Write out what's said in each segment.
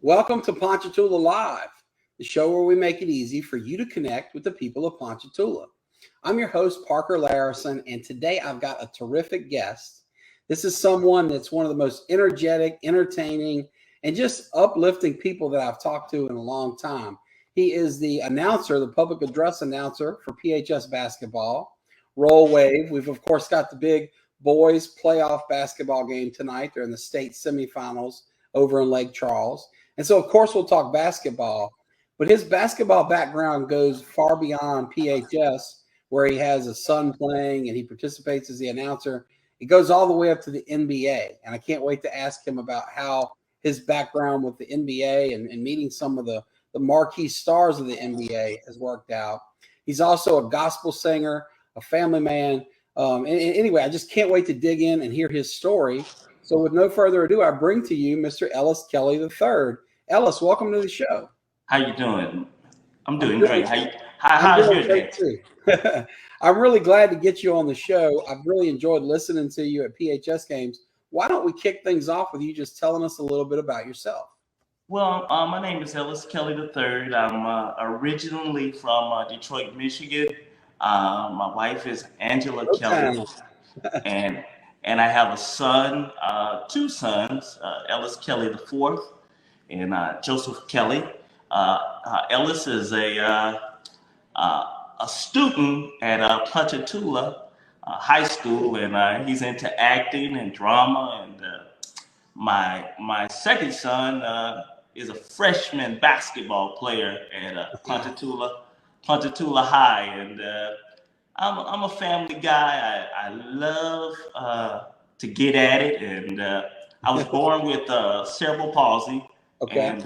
Welcome to Ponchatoula Live, the show where we make it easy for you to connect with the people of Ponchatoula. I'm your host, Parker Layrisson, and today I've got a terrific guest. This is someone that's one of the most energetic, entertaining, and just uplifting people that I've talked to in a long time. He is the announcer, the public address announcer for PHS basketball, Roll Wave. We've, of course, got the big boys playoff basketball game tonight. They're in the state semifinals over in Lake Charles. And so, of course, we'll talk basketball. But his basketball background goes far beyond PHS, where he has a son playing and he participates as the announcer. It goes all the way up to the NBA. And I can't wait to ask him about how his background with the NBA and meeting some of the marquee stars of the NBA has worked out. He's also a gospel singer, a family man. Anyway, I just can't wait to dig in and hear his story. So with no further ado, I bring to you Mr. Ellis Kelly III. Ellis, welcome to the show. How you doing? I'm doing great. How's your day? Too. I'm really glad to get you on the show. I've really enjoyed listening to you at PHS games. Why don't we kick things off with you just telling us a little bit about yourself? Well, my name is Ellis Kelly III. I'm originally from Detroit, Michigan. My wife is Angela Kelly, and I have a son, two sons, Ellis Kelly IV and Joseph Kelly. Ellis is a student at Ponchatoula High School, and he's into acting and drama. And my second son is a freshman basketball player at Ponchatoula High, and I'm a family guy. I love to get at it, and I was born with cerebral palsy, and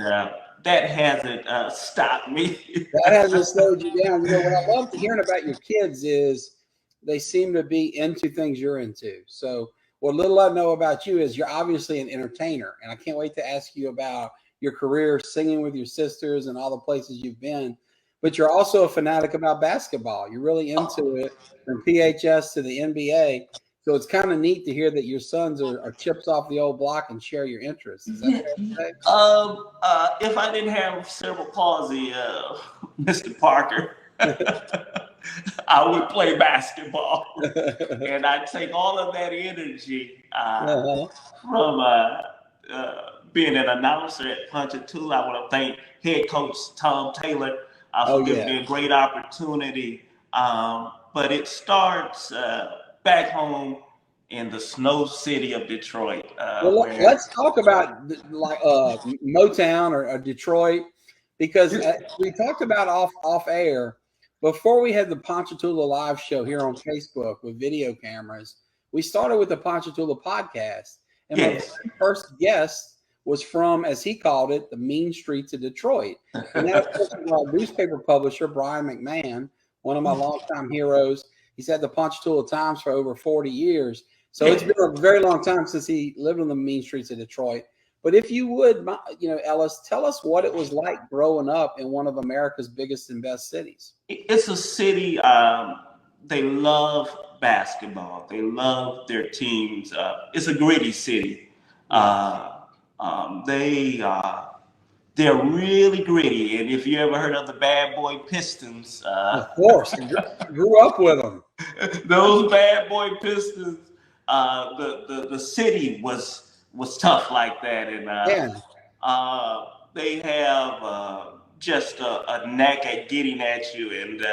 that hasn't stopped me. That hasn't slowed you down. You know, what I love hearing about your kids is they seem to be into things you're into. So what little I know about you is you're obviously an entertainer, and I can't wait to ask you about your career singing with your sisters and all the places you've been. But you're also a fanatic about basketball. You're really into it, from PHS to the NBA. So it's kind of neat to hear that your sons are chips off the old block and share your interests. Is that fair to say? If I didn't have cerebral palsy, Mr. Parker, I would play basketball. And I take all of that energy from being an announcer at Ponchatoula. I want to thank head coach Tom Taylor for giving me a great opportunity. But it starts back home in the snow city of Detroit. Let's talk about Motown or Detroit, because we talked about off air before we had the Ponchatoula live show here on Facebook with video cameras. We started with the Ponchatoula podcast, and my first guest was from, as he called it, the mean streets of Detroit. And that was our newspaper publisher, Brian McMahon, one of my longtime heroes. He's had the Ponchatoula Times for over 40 years. So it's been a very long time since he lived on the mean streets of Detroit. But if you would, Ellis, tell us what it was like growing up in one of America's biggest and best cities. It's a city, they love basketball. They love their teams. It's a gritty city. They're really gritty. And if you ever heard of the Bad Boy Pistons, of course, grew up with them. Those Bad Boy Pistons, the city was tough like that, and they have just a knack at getting at you, and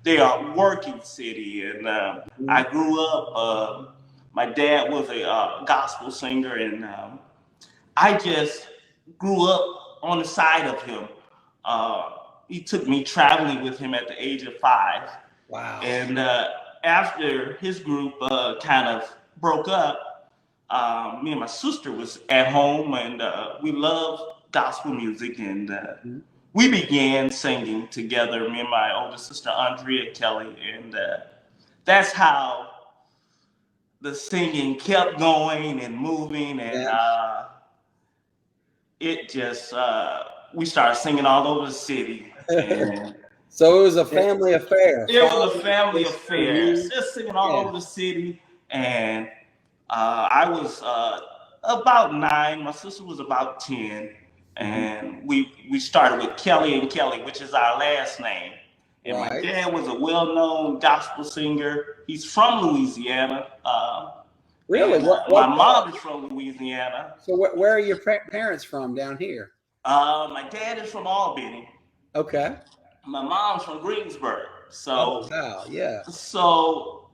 they are a working city. And I grew up. My dad was a gospel singer, and I just grew up on the side of him. He took me traveling with him at the age of 5. Wow. And after his group kind of broke up, me and my sister was at home, and we loved gospel music, and we began singing together, me and my older sister, Andrea Kelly, and that's how the singing kept going and moving, and it just, we started singing all over the city. And so it was a family affair. It was a family affair. Just singing all over the city. And I was about 9. My sister was about 10. and we started with Kelly and Kelly, which is our last name. And my dad was a well-known gospel singer. He's from Louisiana. Really? My mom is from Louisiana. So where are your parents from down here? My dad is from Albany. Okay. My mom's from Greensburg. So, oh, wow, yeah. So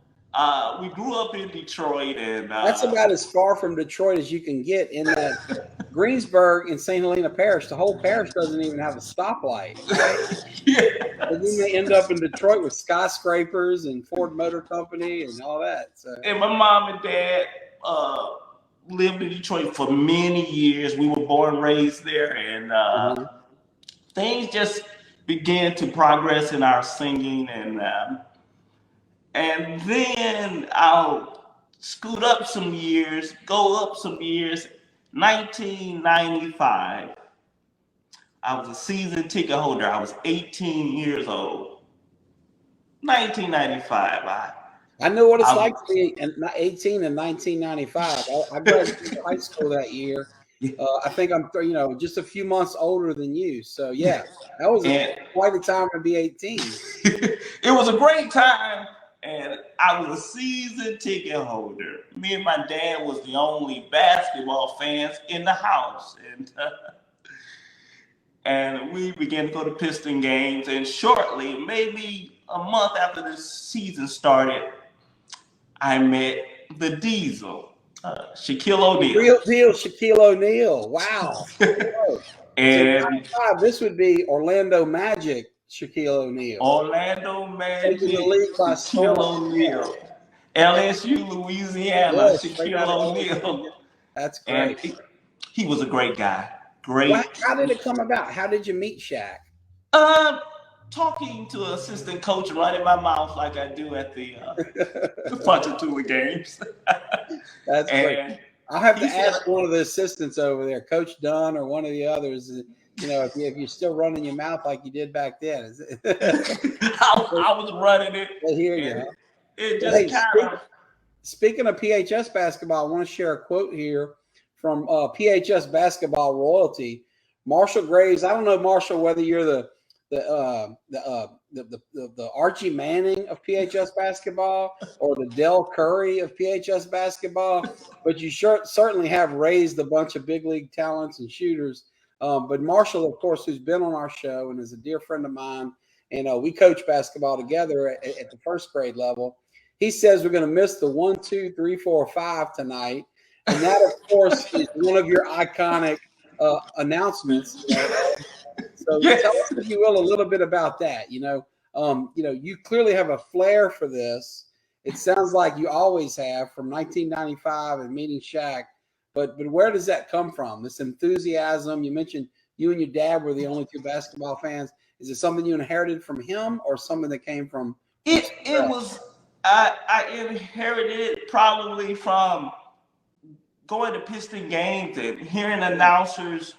we grew up in Detroit, and that's about as far from Detroit as you can get. In that Greensburg and St. Helena Parish, the whole parish doesn't even have a stoplight. Right? Yes. And then they end up in Detroit with skyscrapers and Ford Motor Company and all that. So. And my mom and dad lived in Detroit for many years. We were born and raised there, and things just began to progress in our singing, and then I'll scoot up some years, go up some years. 1995, I was a season ticket holder. I was 18 years old. 1995, I know what it's like to be 18 in 1995. I graduated high school that year. I think I'm, just a few months older than you. So yeah, that was quite a time to be 18. It was a great time, and I was a season ticket holder. Me and my dad was the only basketball fans in the house, and we began to go to Piston games. And shortly, maybe a month after the season started, I met the Diesel. Shaquille O'Neal. Real deal, Shaquille O'Neal. Wow. And so this would be Orlando Magic, Shaquille O'Neal. Orlando Magic, taking the league by Shaquille O'Neal. LSU, Louisiana, Shaquille O'Neal. That's great. And he was a great guy. Great. How did it come about? How did you meet Shaq? Talking to an assistant coach, running my mouth like I do at the Ponchatoula games. That's great. I'll have to ask one of the assistants over there, Coach Dunn or one of the others, if you're still running your mouth like you did back then. I was running it. I hear you. It just Speaking of PHS basketball, I want to share a quote here from PHS basketball royalty. Marshall Graves. I don't know, Marshall, whether you're the Archie Manning of PHS basketball or the Del Curry of PHS basketball, but you certainly have raised a bunch of big league talents and shooters. But Marshall, of course, who's been on our show and is a dear friend of mine, and we coach basketball together at the first grade level. He says we're going to miss the 1, 2, 3, 4, 5 tonight, and that, of course, is one of your iconic announcements. So tell us, if you will, a little bit about that. You clearly have a flair for this. It sounds like you always have, from 1995 and meeting Shaq. But where does that come from? This enthusiasm. You mentioned you and your dad were the only two basketball fans. Is it something you inherited from him, or something that came from? It was. I inherited it probably from going to Piston games and hearing announcers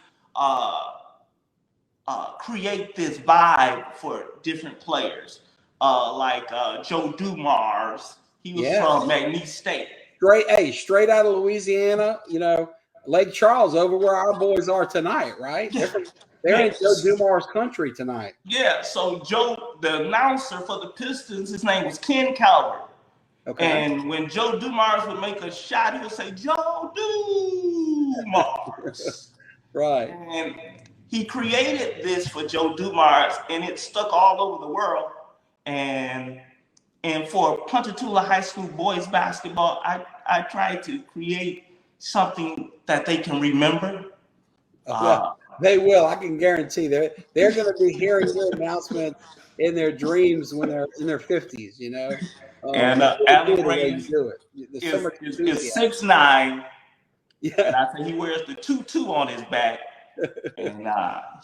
create this vibe for different players, like Joe Dumars. He was from McNeese State. Straight out of Louisiana. Lake Charles, over where our boys are tonight, right? They're in Joe Dumars' country tonight. Yeah. So Joe, the announcer for the Pistons, his name was Ken Calvert. Okay. And when Joe Dumars would make a shot, he would say, "Joe Dumars." Right. And he created this for Joe Dumars, and it stuck all over the world. And for Ponchatoula High School boys basketball, I tried to create something that they can remember. They will. I can guarantee they're going to be hearing your announcement in their dreams when they're in their 50s. And Alan Graves is 6'9". Yeah. And I think he wears the tutu on his back. And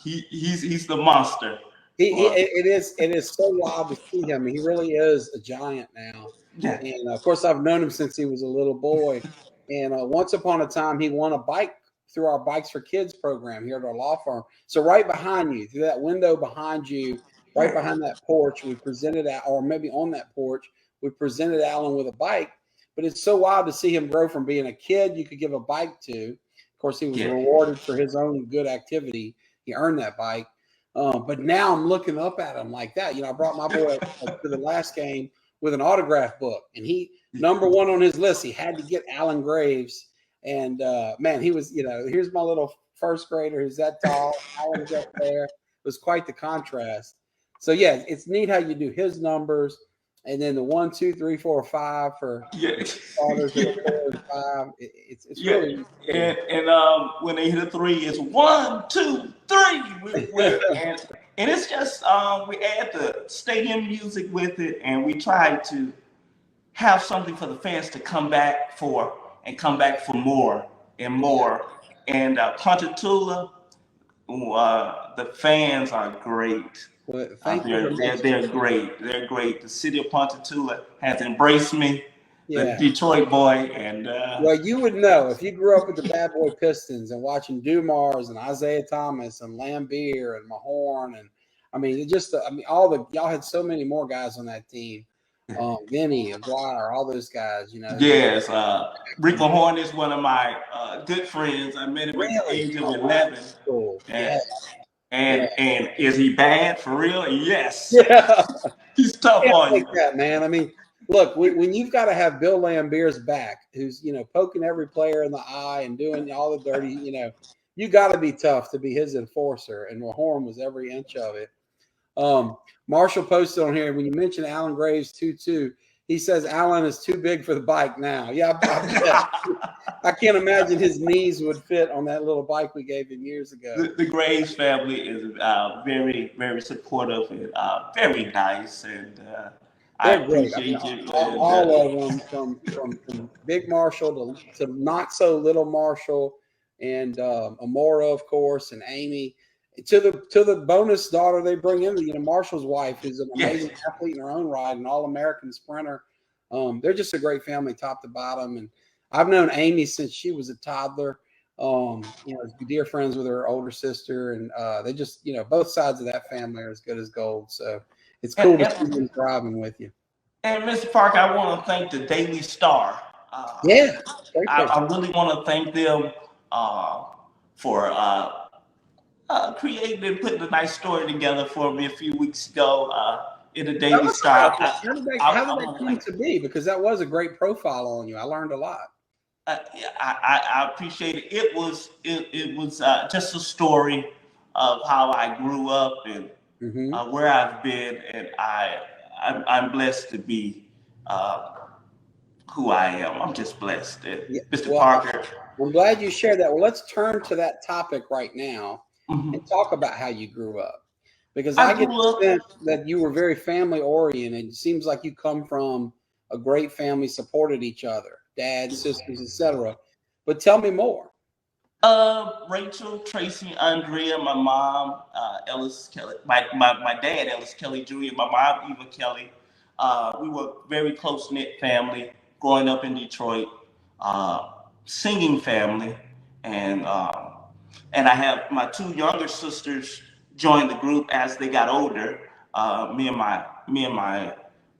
he's the monster. It is so wild to see him. He really is a giant now. Yeah. And of course, I've known him since he was a little boy. And once upon a time, he won a bike through our Bikes for Kids program here at our law firm. So right behind you, through that window behind you, right behind that porch, we presented, or maybe on that porch, we presented Alan with a bike. But it's so wild to see him grow from being a kid you could give a bike to. Of course, he was rewarded for his own good activity. He earned that bike. But now I'm looking up at him like that. I brought my boy to the last game with an autograph book, and he number one on his list. He had to get Alan Graves, and man, he was. Here's my little first grader who's that tall. Alan's up there. It was quite the contrast. So yeah, it's neat how you do his numbers, and then the 1, 2, 3, 4, 5 for fathers that are 4 and 5. It's really cool. And when they hit a 3, it's 1, 2, 3. And it's just we add the stadium music with it, and we try to have something for the fans to come back for more and more. And Ponchatoula, the fans are great. Well, they're great. They're great. The city of Ponchatoula has embraced me, the Detroit boy, and well, you would know if you grew up with the Bad Boy Pistons and watching Dumars and Isaiah Thomas and Lambeer and Mahorn, and y'all had so many more guys on that team. Vinny, Aguirre, all those guys, Yes, Rico Horn is one of my good friends. I met him at the age of 11. Cool. And is he bad for real? Yes. Yeah. He's tough on you. That, man. I mean, look, when you've got to have Bill Lambeer's back, who's poking every player in the eye and doing all the dirty, you got to be tough to be his enforcer. And Mahorn was every inch of it. Marshall posted on here when you mentioned Alan Graves 2-2. He says Alan is too big for the bike now. Yeah, I can't imagine his knees would fit on that little bike we gave him years ago. The Graves family is very, very supportive and very nice, and I appreciate you. All of them, from Big Marshall to not so little Marshall, and Amora, of course, and Amy. To the bonus daughter they bring in, Marshall's wife, who's an amazing athlete in her own right, an all-American sprinter. They're just a great family, top to bottom. And I've known Amy since she was a toddler. Dear friends with her older sister, and they just, both sides of that family are as good as gold. So it's cool to see them thriving with you. And Mr. Parker, I want to thank the Daily Star. I really want to thank them for creating and putting a nice story together for me a few weeks ago in the Daily Star. How did that come to be? Because that was a great profile on you. I learned a lot. I appreciate it. It was just a story of how I grew up and where I've been, and I'm blessed to be who I am. I'm just blessed, Mr. Parker. I'm glad you shared that. Well, let's turn to that topic right now. And talk about how you grew up, because I get the sense that you were very family oriented. It seems like you come from a great family, supported each other, dad, sisters, etc. But tell me more. Rachel, Tracy, Andrea, my mom, Ellis Kelly, my dad, Ellis Kelly III, my mom, Eva Kelly. We were a very close-knit family growing up in Detroit, singing family, and I have my 2 younger sisters join the group as they got older. Me and my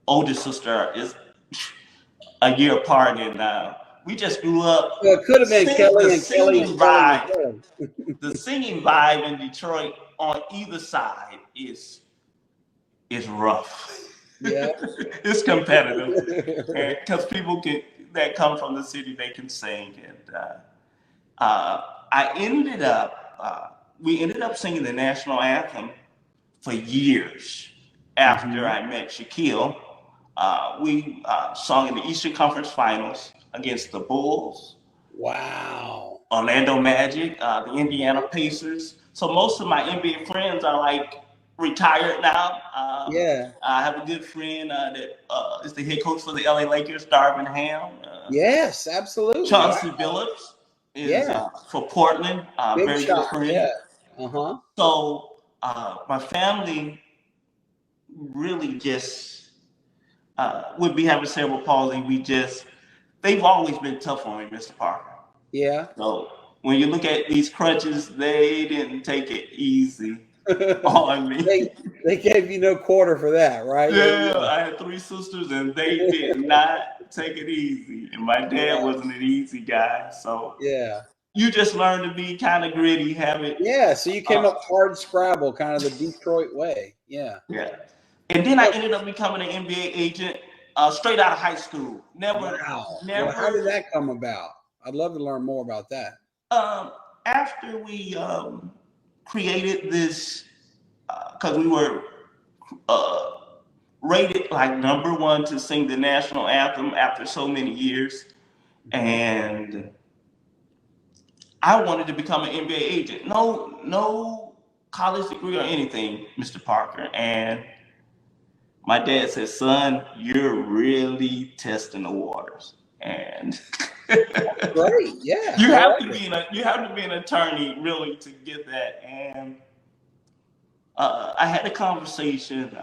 older sister is a year apart, and we just grew up. Well, it could have been Kelly and Kelly vibe. The singing vibe in Detroit on either side is rough. Yeah, it's competitive because people that come from the city, they can sing, and we ended up singing the national anthem for years after I met Shaquille. We sung in the Eastern Conference Finals against the Bulls. Wow. Orlando Magic, the Indiana Pacers. So most of my NBA friends are like retired now. I have a good friend that is the head coach for the LA Lakers, Darvin Ham. Yes, absolutely. Chauncey Billups is for Portland, very good friend. Yeah. So my family really just would be having cerebral palsy. They've always been tough on me, Mr. Parker. Yeah. So when you look at these crutches, they didn't take it easy on me. They gave you no quarter for that, right? Yeah, I had 3 sisters and they did not take it easy. And my dad wasn't an easy guy. So you just learn to be kind of gritty, have it. Yeah, so you came up hard scrabble, kind of the Detroit way. Yeah. Yeah. And then I ended up becoming an NBA agent straight out of high school. Wow. Well, how did that come about? I'd love to learn more about that. After we created this, because we were rated like #1 to sing the national anthem after so many years, and I wanted to become an NBA agent. No college degree or anything, Mr. Parker. And my dad said, "Son, you're really testing the waters." And great, yeah. You have to be an attorney really to get that. And I had a conversation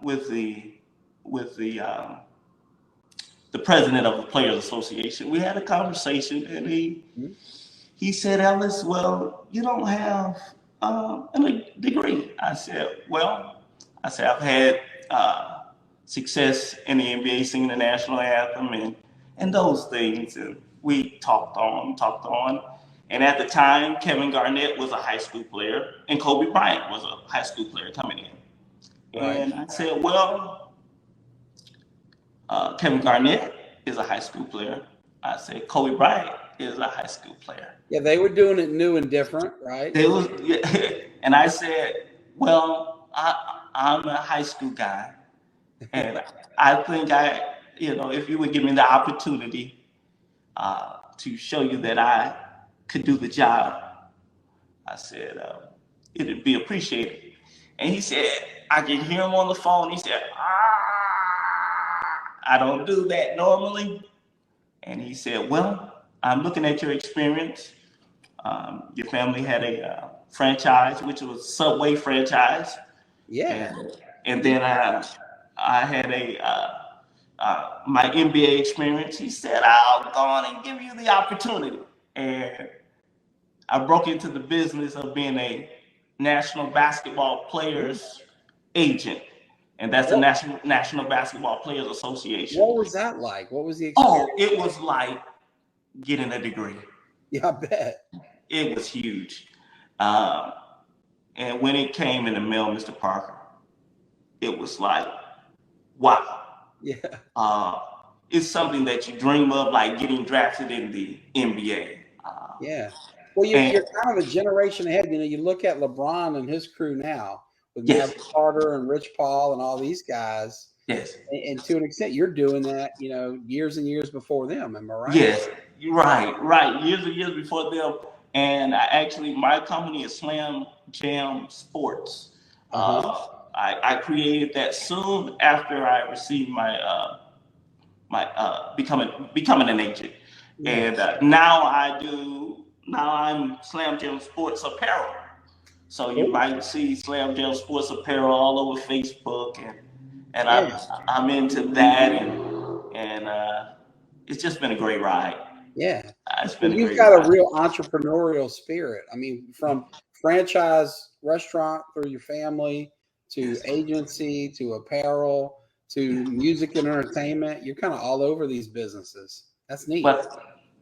with the president of the Players Association. We had a conversation, and he said, "Ellis, well, you don't have a degree." I said, I've had success in the NBA singing the national anthem and those things. And we talked on. And at the time, Kevin Garnett was a high school player, and Kobe Bryant was a high school player coming in. Right. And I said, well, Kevin Garnett is a high school player. I said, Kobe Bryant is a high school player. Yeah, they were doing it new and different, right? And I said, well, I'm a high school guy. And I think if you would give me the opportunity to show you that I could do the job, I said, it'd be appreciated. And he said, I can hear him on the phone. He said, I don't do that normally. And he said, well, I'm looking at your experience. Your family had a franchise, which was Subway franchise. Yeah. And then I had my NBA experience. He said, I'll go on and give you the opportunity. And I broke into the business of being a National Basketball Players agent. And that's the National Basketball Players Association. What was that like? What was the experience? Oh, it was like getting a degree. Yeah, I bet. It was huge. And when it came in the mail, Mr. Parker, it was like, wow. Yeah. It's something that you dream of, like getting drafted in the NBA. Yeah. Well, you're kind of a generation ahead. You look at LeBron and his crew now with Matt Carter and Rich Paul and all these guys. Yes. And to an extent, you're doing that, years and years before them. Am I right? Yes. Right. Years and years before them. And my company is Slam Jam Sports. I created that soon after I received my becoming an agent. Yes. And now I'm Slam Jam Sports Apparel. So you might see Slam Jam Sports Apparel all over Facebook, and I'm into that, and it's just been a great ride. Yeah. You've got a real entrepreneurial spirit. I mean, from franchise restaurant through your family to agency to apparel to music and entertainment, you're kind of all over these businesses. That's neat.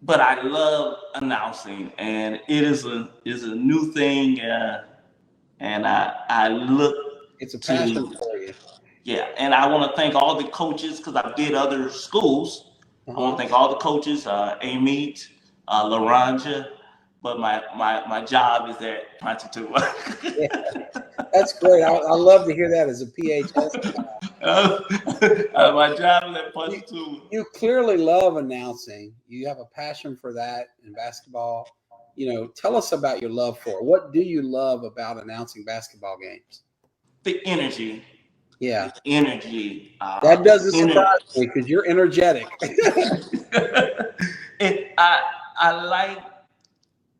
But I love announcing, and it is a new thing, and I look. It's a passion for you. Yeah, and I want to thank all the coaches because I did other schools. I want to thank all the coaches, Amit, Laranja, but my job is at Ponchatoula. Yeah, that's great. I love to hear that as a PHS guy. My job is at Ponchatoula. You clearly love announcing. You have a passion for that in basketball. Tell us about your love for it. What do you love about announcing basketball games? The energy. Yeah. The energy. That doesn't surprise me because you're energetic. And I like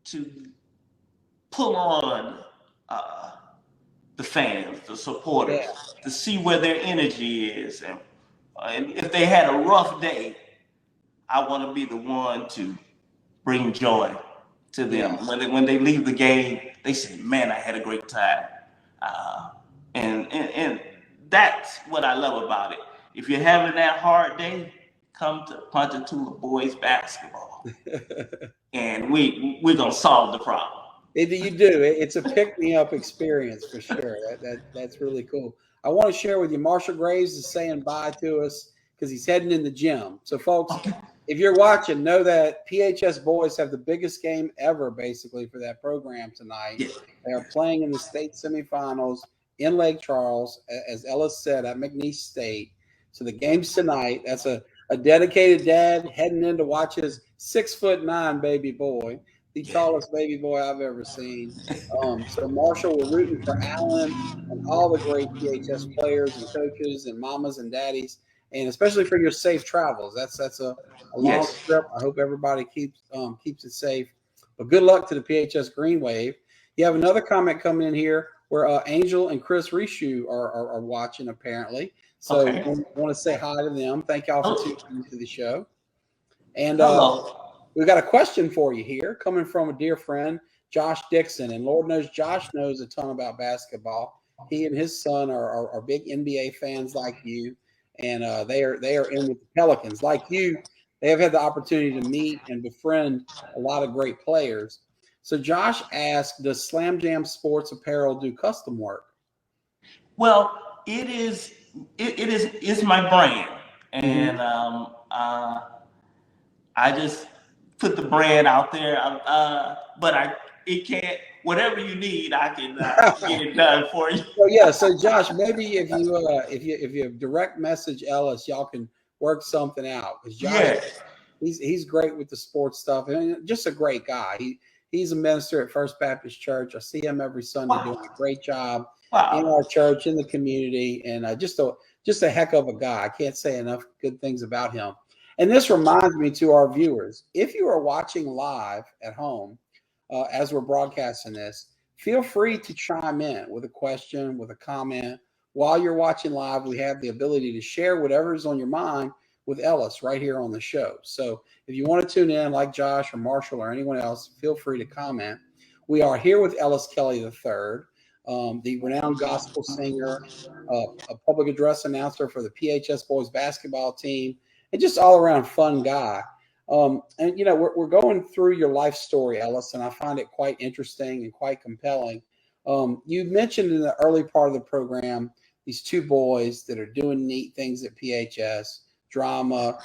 to pull on the fans, the supporters, to see where their energy is. And if they had a rough day, I want to be the one to bring joy to them. Yeah. When they leave the game, they say, man, I had a great time. And that's what I love about it. If you're having that hard day, come to Ponchatoula boys basketball, and we're gonna solve the problem. You do. It's a pick-me-up experience for sure. That's really cool. I want to share with you, Marshall Graves is saying bye to us because he's heading in the gym. So, folks, if you're watching, know that PHS boys have the biggest game ever, basically, for that program tonight. Yeah. They are playing in the state semifinals in Lake Charles, as Ellis said, at McNeese State. So the game's tonight. That's a dedicated dad heading in to watch his 6'9" baby boy, the tallest baby boy I've ever seen. So Marshall, we're rooting for Allen and all the great PHS players and coaches and mamas and daddies, and especially for your safe travels. That's a long trip. I hope everybody keeps it safe. But good luck to the PHS Green Wave. You have another comment coming in here where Angel and Chris Rishu are watching apparently. So I want to say hi to them. Thank y'all for tuning into the show. And we've got a question for you here coming from a dear friend, Josh Dixon. And Lord knows Josh knows a ton about basketball. He and his son are big NBA fans like you. And they are in with the Pelicans. Like you, they have had the opportunity to meet and befriend a lot of great players. So Josh asked, does Slam Jam Sports Apparel do custom work? Well, it's my brand. And I just put the brand out there. But it can't, whatever you need, I can get it done for you. Well, yeah. So Josh, maybe if you direct message Ellis, y'all can work something out. Because Josh, he's great with the sports stuff and just a great guy. He's a minister at First Baptist Church. I see him every Sunday doing a great job in our church, in the community, and just a heck of a guy. I can't say enough good things about him. And this reminds me to our viewers, if you are watching live at home as we're broadcasting this, feel free to chime in with a question, with a comment. While you're watching live, we have the ability to share whatever is on your mind with Ellis right here on the show. So if you want to tune in like Josh or Marshall or anyone else, feel free to comment. We are here with Ellis Kelly III, the renowned gospel singer, a public address announcer for the PHS boys basketball team, and just all around fun guy. And you know, we're going through your life story, Ellis, and I find it quite interesting and quite compelling. You mentioned in the early part of the program these two boys that are doing neat things at PHS, drama,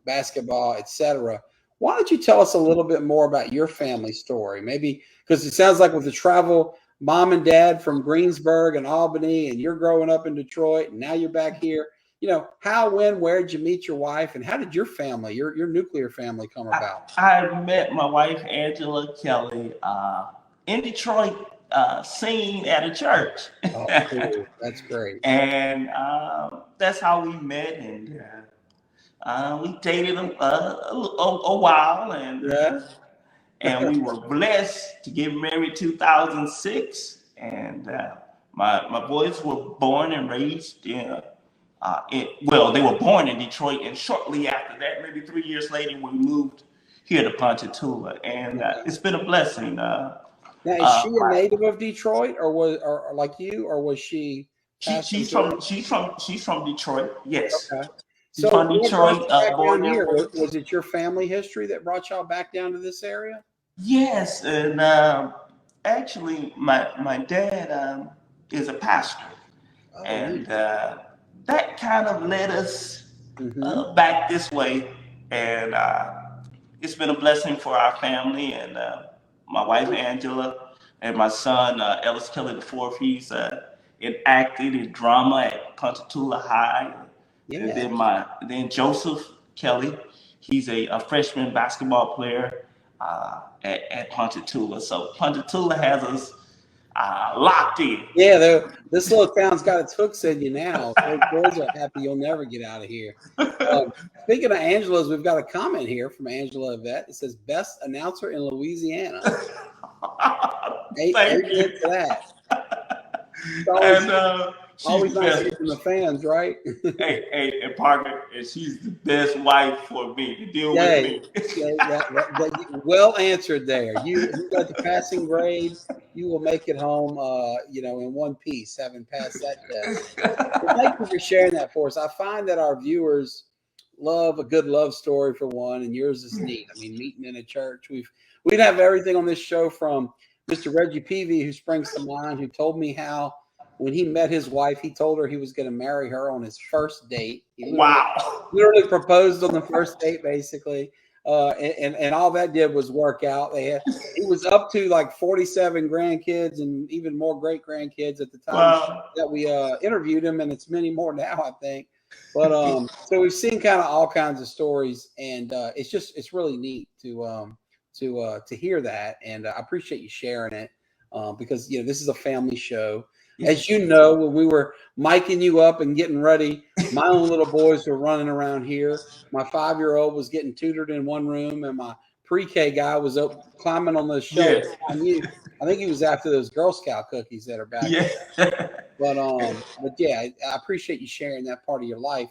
basketball, etc. Why don't you tell us a little bit more about your family story? Maybe because it sounds like with the travel, mom and dad from Greensburg and Albany, and you're growing up in Detroit, and now you're back here. You know, how, when, where did you meet your wife, and how did your family, your nuclear family, come about? I met my wife, Angela Kelly, in Detroit, singing at a church. Oh, cool. That's great. And that's how we met, and we dated a while, and we were blessed to get married 2006. And my boys were born and raised they were born in Detroit, and shortly after that, maybe 3 years later, we moved here to Ponchatoula, and it's been a blessing. Now, is she a native of Detroit, or like you, or was she? She's from Detroit. Yes. Okay. So from Detroit, born here. Was it your family history that brought y'all back down to this area? Yes, and actually, my dad is a pastor, and that kind of led us back this way, and it's been a blessing for our family, and my wife Angela and my son Ellis Kelly IV. He's in acting in drama at Ponchatoula High. Yeah. And then Joseph Kelly, he's a freshman basketball player at Ponchatoula. So Ponchatoula has us locked in. Yeah, this little town's got its hooks in you now. Those boys are happy you'll never get out of here. Speaking of Angela's, we've got a comment here from Angela Yvette. It says, best announcer in Louisiana. Thank you for that. Always nice to hear from the fans, right? hey, and Parker, and she's the best wife for me to deal with me. Well answered there. You got the passing grade. You will make it home, in one piece, having passed that test. Well, thank you for sharing that for us. I find that our viewers love a good love story for one, and yours is neat. I mean, meeting in a church. We'd have everything on this show from Mr. Reggie Peavy, who springs to mind, who told me how when he met his wife, he told her he was going to marry her on his first date. He literally proposed on the first date, basically. And all that did was work out. He was up to like 47 grandkids and even more great grandkids at the time that we interviewed him, and it's many more now, I think. But so we've seen kind of all kinds of stories, and it's really neat to hear that, and I appreciate you sharing it because this is a family show. As you know, when we were miking you up and getting ready, my own little boys were running around here. My 5-year-old was getting tutored in one room, and my pre-K guy was up climbing on the shelf. Yes. I think he was after those Girl Scout cookies that are back there. But yeah, I appreciate you sharing that part of your life.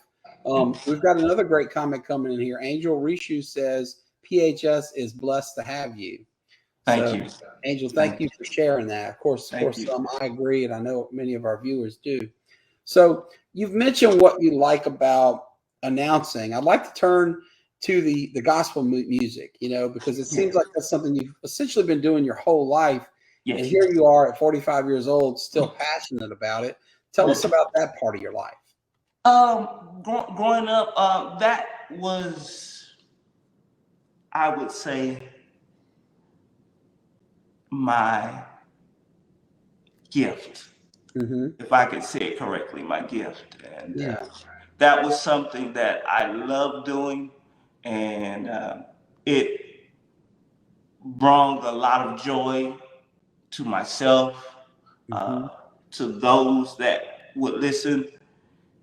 We've got another great comment coming in here. Angel Rishu says, PHS is blessed to have you. Thank you. Angel, thank you for sharing that. Of course, I agree, and I know many of our viewers do. So you've mentioned what you like about announcing. I'd like to turn to the gospel music, because it seems like that's something you've essentially been doing your whole life. Yes. And here you are at 45 years old, still passionate about it. Tell us about that part of your life. Growing up, that was, I would say, my gift, if I could say it correctly, my gift. And that was something that I loved doing, and it brought a lot of joy to myself, to those that would listen,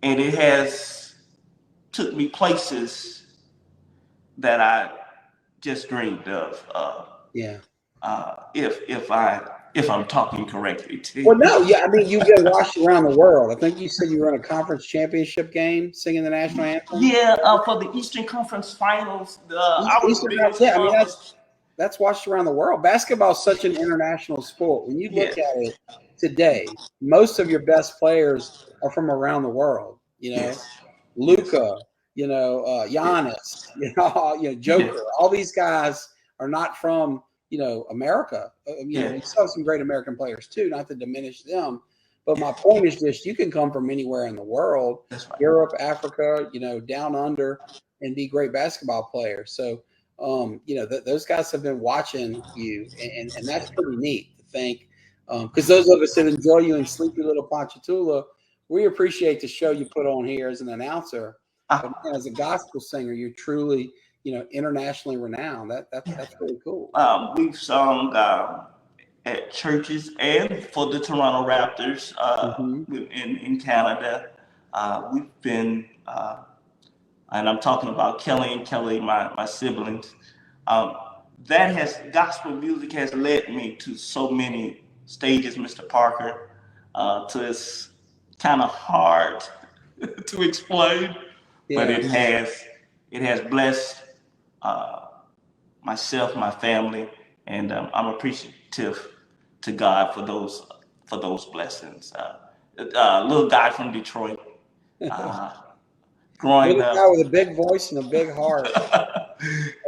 and it has took me places that I just dreamed of. If I'm talking correctly too. Well, no, I mean, you get watched around the world. I think you said you were in a conference championship game singing the national anthem. Yeah, for the Eastern Conference Finals. That's watched around the world. Basketball is such an international sport. When you look at it today, most of your best players are from around the world. Luka, Giannis, Joker. All these guys are not from America. We still have some great American players too, not to diminish them. But my point is just, you can come from anywhere in the world, Europe, Africa, down under, and be great basketball players. So, those guys have been watching you, and that's pretty neat to think. Because those of us that enjoy you in sleepy little Ponchatoula, we appreciate the show you put on here as an announcer. But as a gospel singer, you're truly internationally renowned. That's really cool. We've sung at churches and for the Toronto Raptors in Canada. We've been, and I'm talking about Kelly and Kelly, my siblings. Gospel music has led me to so many stages, Mr. Parker. So it's kind of hard to explain, but it has blessed myself, my family, and I'm appreciative to God for those blessings. Little guy from Detroit, growing up, guy with a big voice and a big heart,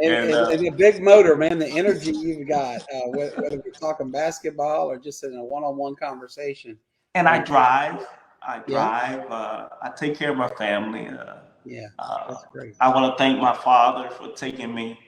and a big motor, man. The energy you've got, whether we're talking basketball or just in a one-on-one conversation. And I drive. I take care of my family. That's great. I want to thank my father for taking me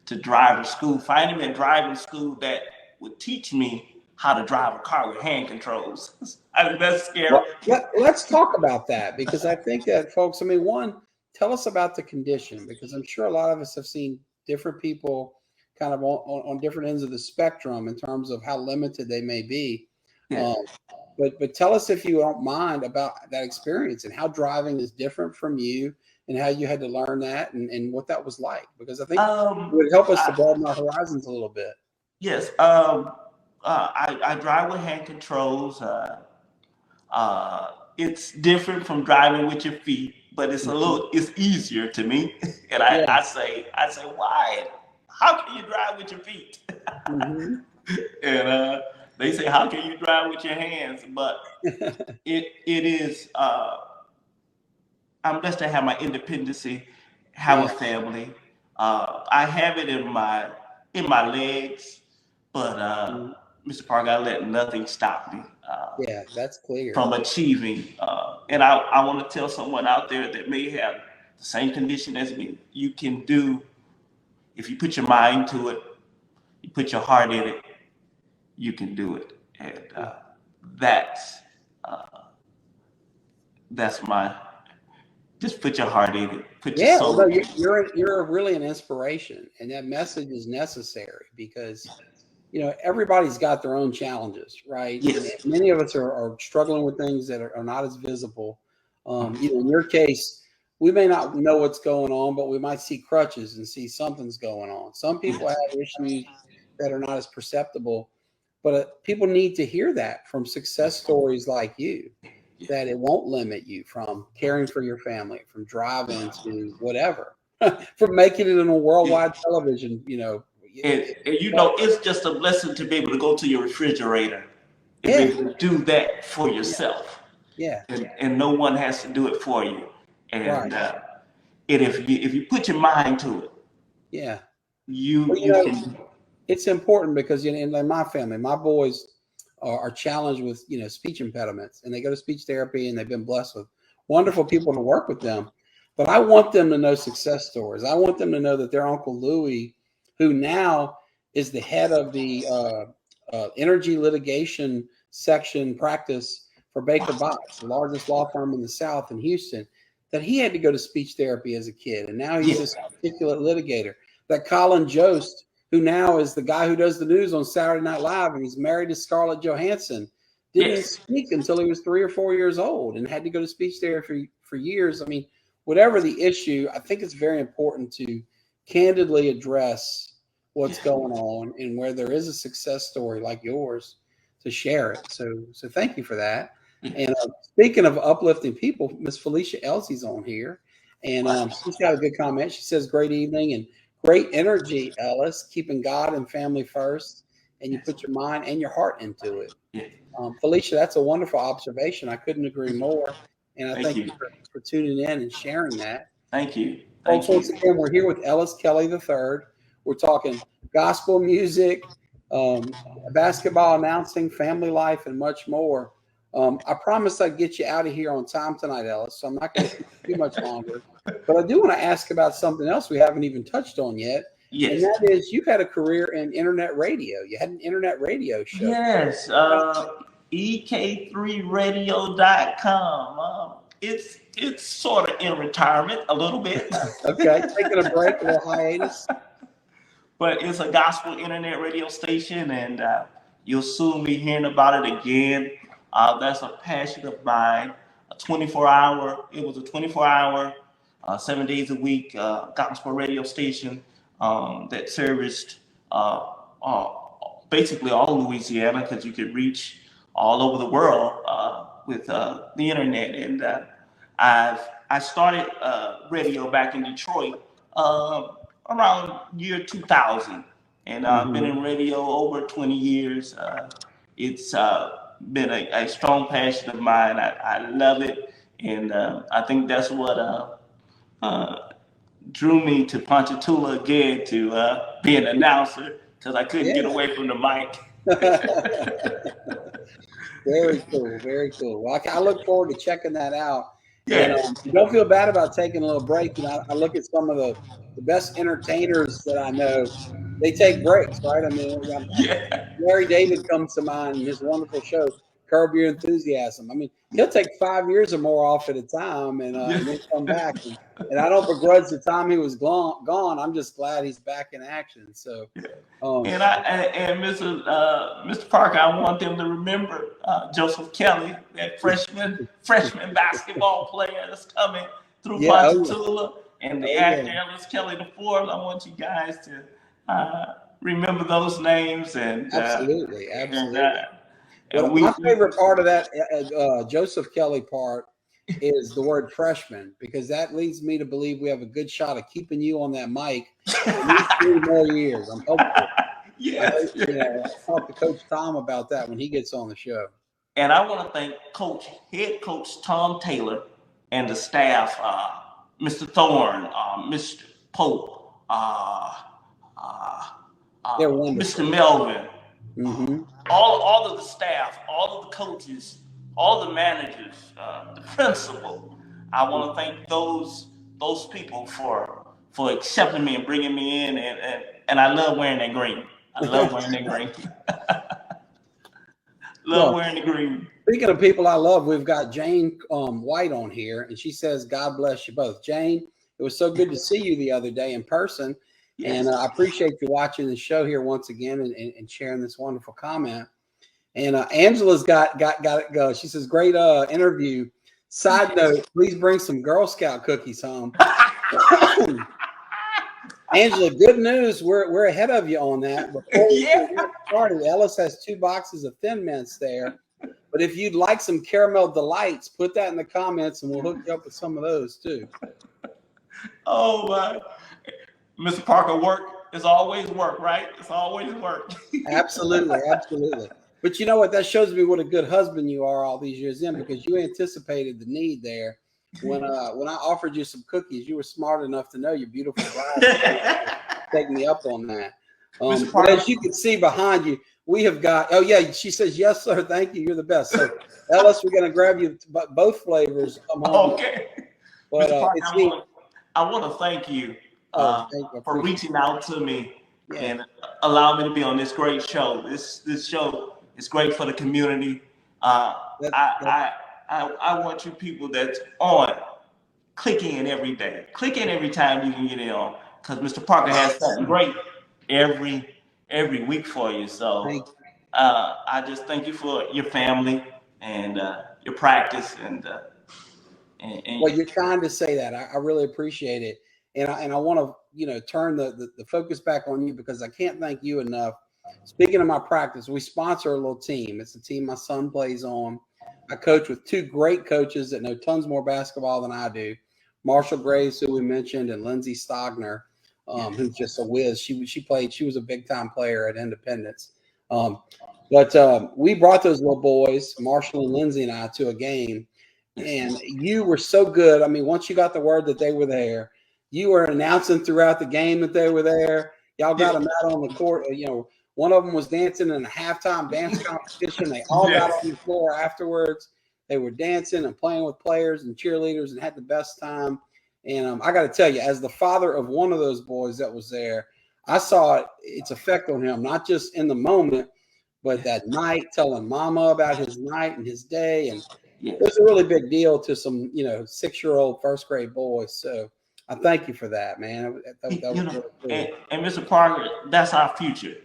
to driver's school, finding me a driving school that would teach me how to drive a car with hand controls. I mean, that's scary. Well, let's talk about that, because I think that, folks, one, tell us about the condition, because I'm sure a lot of us have seen different people kind of on different ends of the spectrum in terms of how limited they may be. But tell us, if you don't mind, about that experience and how driving is different from you, and how you had to learn that, and what that was like, because I think it would help us to broaden our horizons a little bit. Yes. I drive with hand controls. It's different from driving with your feet, but it's easier to me. And I say, why? How can you drive with your feet? And they say, how can you drive with your hands? But it is, I'm blessed to have my independency, have a family. I have it in my legs, but Mr. Parker, I let nothing stop me. Yeah, that's clear. From achieving. And I want to tell someone out there that may have the same condition as me. You can do, if you put your mind to it, you put your heart in it, you can do it. And that's my, just put your heart in it. Put your soul in it. You're really an inspiration, and that message is necessary because everybody's got their own challenges, right? Yes. And many of us are struggling with things that are not as visible. In your case, we may not know what's going on, but we might see crutches and see something's going on. Some people have issues that are not as perceptible, but people need to hear that from success stories like you, that it won't limit you from caring for your family, from driving to whatever, from making it in a worldwide television, And it's just a blessing to be able to go to your refrigerator and be able to do that for yourself. Yeah. And no one has to do it for you. And if you put your mind to it, you can. It's important because in my family, my boys are challenged with speech impediments, and they go to speech therapy, and they've been blessed with wonderful people to work with them. But I want them to know success stories. I want them to know that their Uncle Louie, who now is the head of the energy litigation section practice for Baker Botts, the largest law firm in the South in Houston, that he had to go to speech therapy as a kid, and now he's this articulate litigator. That Colin Jost, who now is the guy who does the news on Saturday Night Live, and he's married to Scarlett Johansson, didn't speak until he was 3 or 4 years old and had to go to speech therapy for years. I mean, whatever the issue, I think it's very important to candidly address what's going on, and where there is a success story like yours, to share it. So thank you for that. And speaking of uplifting people, Miss Felicia Elsie's on here, and she's got a good comment. She says, "Great evening and great energy, Ellis, keeping God and family first, and you put your mind and your heart into it." Felicia, that's a wonderful observation. I couldn't agree more. And I thank you for tuning in and sharing that. Thank you. Folks, once again, we're here with Ellis Kelly III. We're talking gospel music, basketball announcing, family life, and much more. I promised I'd get you out of here on time tonight, Ellis, so I'm not going to keep you too much longer. But I do want to ask about something else we haven't even touched on yet. Yes. And that is, you've had a career in internet radio. You had an internet radio show. Yes. ek3radio.com. It's sort of in retirement a little bit. Okay. Taking a break, a little hiatus. But it's a gospel internet radio station, and you'll soon be hearing about it again. That's a passion of mine. It was a 24-hour, 7 days a week gospel radio station that serviced basically all Louisiana, because you could reach all over the world with the internet. And I started radio back in Detroit around year 2000, and I've been in radio over 20 years. It's been a strong passion of mine. I love it, and I think that's what drew me to Ponchatoula again, to be an announcer, because I couldn't get away from the mic. Very cool, very cool. Well, I look forward to checking that out. Yeah. Don't feel bad about taking a little break. I look at some of the best entertainers that I know. They take breaks, right? I mean, Larry David comes to mind in his wonderful show, Curb Your Enthusiasm. I mean, he'll take 5 years or more off at a time, and then come back. And I don't begrudge the time he was gone. I'm just glad he's back in action. So, and Mr. Parker, I want them to remember Joseph Kelly, that freshman basketball player that's coming through Ponchatoula, and the actor Ellis Kelly IV. I want you guys to remember those names. And absolutely. My favorite part of that Joseph Kelly part is the word freshman, because that leads me to believe we have a good shot of keeping you on that mic for at least 3 more years. I'm hopeful. I'll talk to Coach Tom about that when he gets on the show. And I want to thank head coach Tom Taylor and the staff Mr. Thorne, Mr. Pope, They're wonderful. Mr. Melvin, Mm-hmm. all of the staff, all of the coaches, all the managers, the principal. I want to thank those people for accepting me and bringing me in, and I love wearing that green. I love wearing that green. Love wearing the green. Speaking of people I love, we've got Jane White on here, and she says, "God bless you both." Jane, it was so good to see you the other day in person, and I appreciate you watching the show here once again and sharing this wonderful comment. And Angela's got it go. She says, "Great interview. Side note, please bring some Girl Scout cookies home." Angela, good news. We're ahead of you on that. Before we get started, Ellis has 2 boxes of Thin Mints there. But if you'd like some caramel delights, put that in the comments and we'll hook you up with some of those too. Oh my, Mr. Parker, work is always work, right? It's always work. Absolutely, absolutely. But you know what? That shows me what a good husband you are all these years in, because you anticipated the need there. When I offered you some cookies, you were smart enough to know your beautiful bride. Take me up on that. But as you can see behind you, we have got. Oh yeah, she says yes, sir. Thank you. You're the best. So Ellis, we're going to grab you both flavors. Come home. Okay. But Parker, I want to thank you for reaching out to me and allowing me to be on this great show. This show is great for the community. I want you people that's on, click in every day. Click in every time you can get in on, because Mr. Parker has something great every week for you. So I just thank you for your family and your practice and well, you're kind to say that. I really appreciate it. And I want to, turn the focus back on you, because I can't thank you enough. Speaking of my practice, we sponsor a little team. It's a team my son plays on. I coach with 2 great coaches that know tons more basketball than I do. Marshall Graves, who we mentioned, and Lindsay Stogner, who's just a whiz. She was a big time player at Independence. But we brought those little boys, Marshall and Lindsay and I, to a game. And you were so good. I mean, once you got the word that they were there, you were announcing throughout the game that they were there. Y'all got them out on the court. One of them was dancing in a halftime dance competition. They all got on the floor afterwards. They were dancing and playing with players and cheerleaders and had the best time. And I got to tell you, as the father of one of those boys that was there, I saw its effect on him, not just in the moment, but that night, telling mama about his night and his day. And it was a really big deal to some, 6-year-old first grade boys. So I thank you for that, man. That was really cool. And Mr. Parker, that's our future.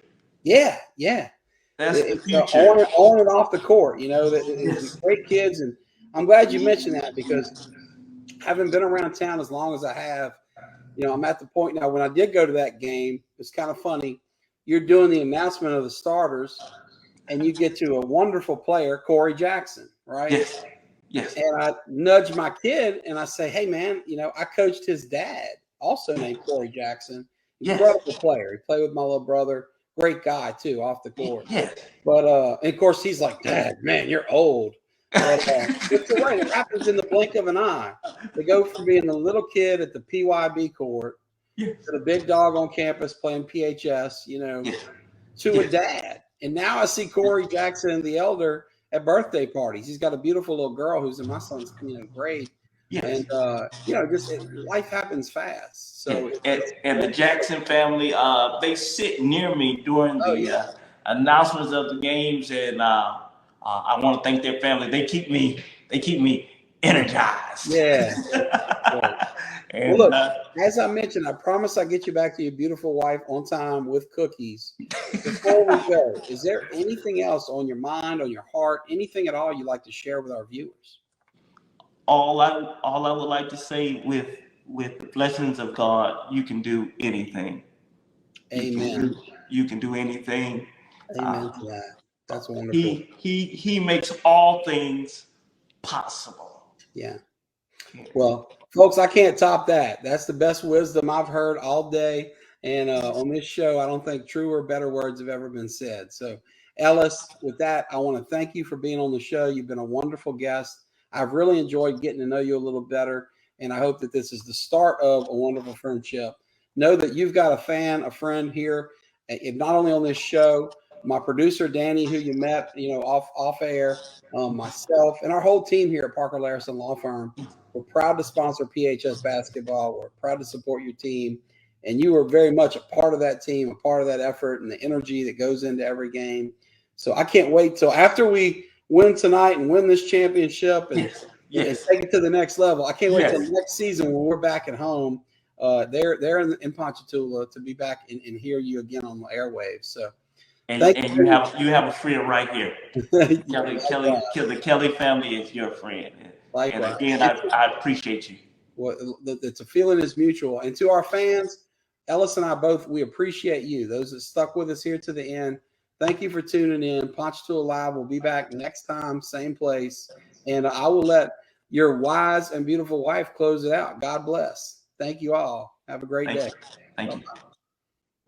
Yeah. That's the future. On and off the court, the great kids. And I'm glad you mentioned that, because having been around town as long as I have, I'm at the point now, when I did go to that game, it's kind of funny. You're doing the announcement of the starters, and you get to a wonderful player, Corey Jackson, right? Yes. And I nudge my kid and I say, "Hey, man, I coached his dad, also named Corey Jackson. He's a incredible player. He played with my little brother. Great guy, too, off the court." But, and of course, he's like, "Dad, man, you're old." But it's all right. It happens in the blink of an eye. They go from being a little kid at the PYB court to the big dog on campus playing PHS, to a dad. And now I see Corey Jackson, the elder, at birthday parties. He's got a beautiful little girl who's in my son's grade. And just life happens fast. So and the Jackson family, they sit near me during the announcements of the games, and I want to thank their family. They keep me energized. Yeah. And, well, look, as I mentioned, I promise I'll get you back to your beautiful wife on time with cookies. Before we go, is there anything else on your mind, on your heart, anything at all you'd like to share with our viewers? All I would like to say, with the blessings of God, you can do anything. Amen. You can do anything. Amen to that. That's wonderful. He makes all things possible. Yeah. Well, folks, I can't top that. That's the best wisdom I've heard all day. And on this show, I don't think truer, better words have ever been said. So, Ellis, with that, I want to thank you for being on the show. You've been a wonderful guest. I've really enjoyed getting to know you a little better. and I hope that this is the start of a wonderful friendship. Know that you've got a fan, a friend here, not only on this show, my producer, Danny, who you met, off air, myself, and our whole team here at Parker Layrisson Law Firm. We're proud to sponsor PHS basketball. We're proud to support your team. And you are very much a part of that team, a part of that effort and the energy that goes into every game. So I can't wait till after we win tonight and win this championship and take it to the next level. I can't wait till next season when we're back at home. They're in Ponchatoula to be back and hear you again on the airwaves. So, and you have a friend right here. The Kelly family is your friend. Likewise. And again, I appreciate you. Well, it's a feeling is mutual. And to our fans, Ellis and I both, we appreciate you. Those that stuck with us here to the end, thank you for tuning in. Ponchatoula Live will be back next time, same place. And I will let your wise and beautiful wife close it out. God bless. Thank you all. Have a great day. Thank you.